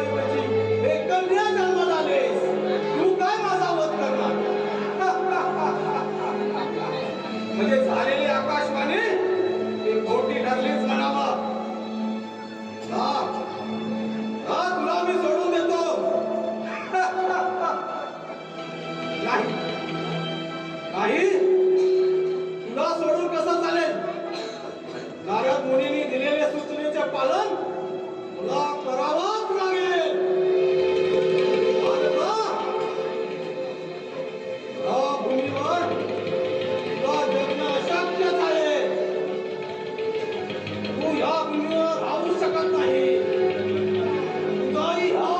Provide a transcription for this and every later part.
ऐवजी हे कन्या जन्माला आलेस, तू काय माझा वध करणार? म्हणजे झालेली आकाशवाणी हे खोटी ठरलीच म्हणावा. तुला मी सोडून देतो. नाही नाही, तुला सोडून कसं चालेल? नारद मुनींनी दिलेल्या सूचनेचे पालन तुला करावंच लागेल. या भूमीवर तुला जगणं अशक्यच आहे. तू या भूमीवर राहू शकत नाही. तुझाही ह्या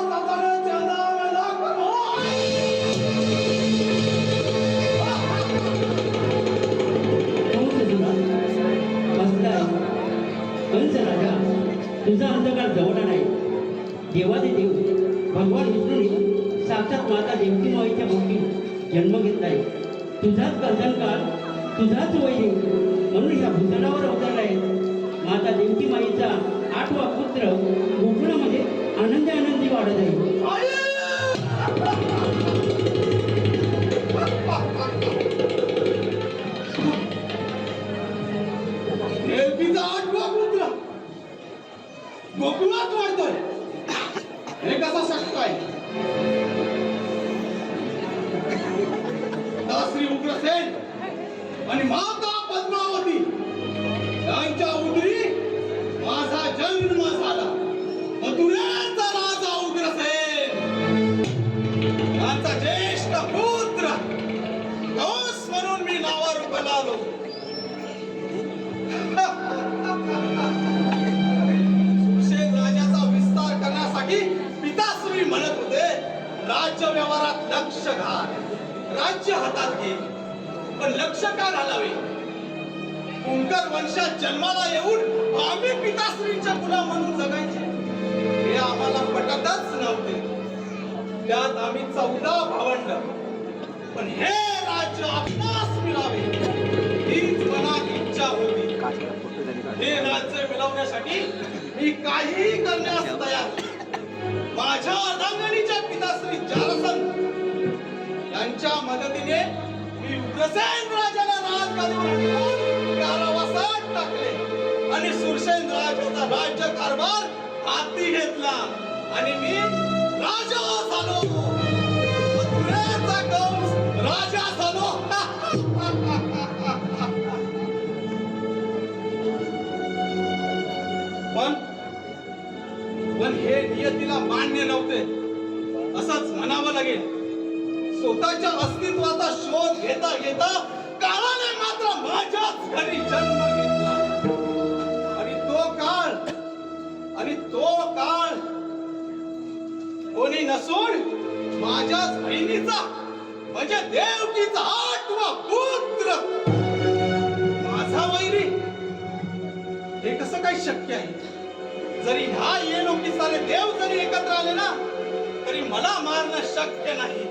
जाताने जनावेला करो. कंस राजा, तुझा अंधकार जवळ नाही. देवादे देव भगवान विष्णूने साक्षात माता देवकी माईच्या भोवती जन्म घेतलाय. तुझाच गर्जनकाळ, तुझाच वैरी म्हणून या भूतलावर अवतरलाय. माता देवकी माईचा 8वा पुत्र गोकुळामध्ये आनंदी वाढत आहे. देवकीचा 8वा पुत्र गोकुळात वाढतोय, हे कसं शक्य आहे? श्री उग्रसेन आणि माता पद्मावती यांच्या उदरी माझा जन्म झाला. मथुरेचा राजा उग्रसेन यांचा ज्येष्ठ पुत्र कंस म्हणून मी नावारूपाला आलो. सुरसेन राजाचा विस्तार करण्यासाठी पिताश्री म्हणत होते, राज्य व्यवहारात लक्ष घाल, राज्य हातात घे. पण लक्ष का घालावे? कुंकर वंशात जन्माला येऊन आम्ही पिताश्रींच्या मुला म्हणून जगायचे हे आम्हाला पटतच नव्हते. त्यात आम्ही 14 भावंड. पण हे राज्य आपणास मिळावे हीच मनात इच्छा होती. हे राज्य मिळवण्यासाठी मी काहीही करण्यास तयार. माझ्या अर्धांगिनीच्या पिताश्री जारसंध यांच्या मदतीने मी उग्रसेन राजाला राजगादीवर कारावासात टाकले आणि सुरसेन राजाचा राज्य कारभार हाती घेतला आणि मी राजा झालो. मथुरेचा कंस राजा झालो. पण हे नियतीला मान्य नव्हते असंच म्हणावं लागेल. स्वतःच्या अस्तित्वाचा शोध घेता घेता काळाने मात्र माझ्याच घरी जन्म घेतला. आणि तो काळ कोणी नसून माझ्याच बहिणीचा म्हणजे देवकीचा 8वा पुत्र माझा वैरी. हे कसं काय शक्य आहे? जरी ह्या येलोकी सारे देव जरी एकत्र आले ना तरी मला मारणं शक्य नाही.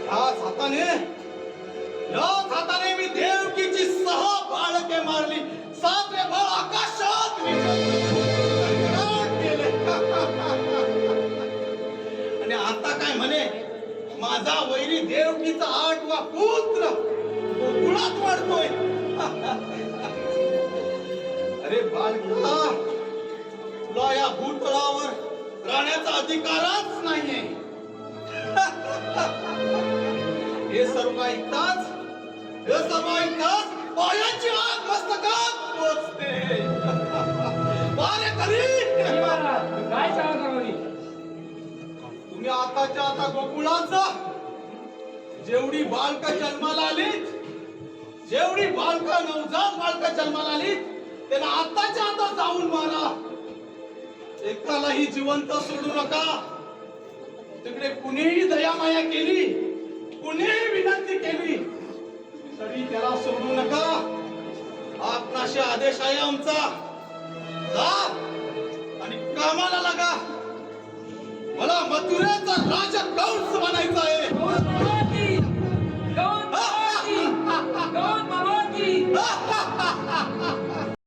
याच हाताने मी देवकीची 6 बाळके मारली. 7वे बाळ आकाशात गेले. आणि आता काय म्हणे, माझा वैरी देवकीचा 8वा पुत्र गोकुळात वाढतोय. अरे बालका, तुला या भूतळावर राहण्याचा अधिकारच नाहीये. हे सर्व ऐकताच पायाची आग मस्तकात पोचते. काय सांगा? तुम्ही आताच्या आता गोकुळात जा. जेवढी बालका जन्माला आलीत, जेवढी बालका नवजात बालका जन्माला आलीत त्यांना आताच्या आता जाऊन मारा. एकालाही जिवंत सोडू नका. तिकडे कुणीही दयामाया केली, कुणीही विनंती केली तरी त्याला सोडू नका. आपणाशी आदेश आहे आमचा. जा आणि कामाला लागा. मला मथुरेचा राजा कंस बनायचा.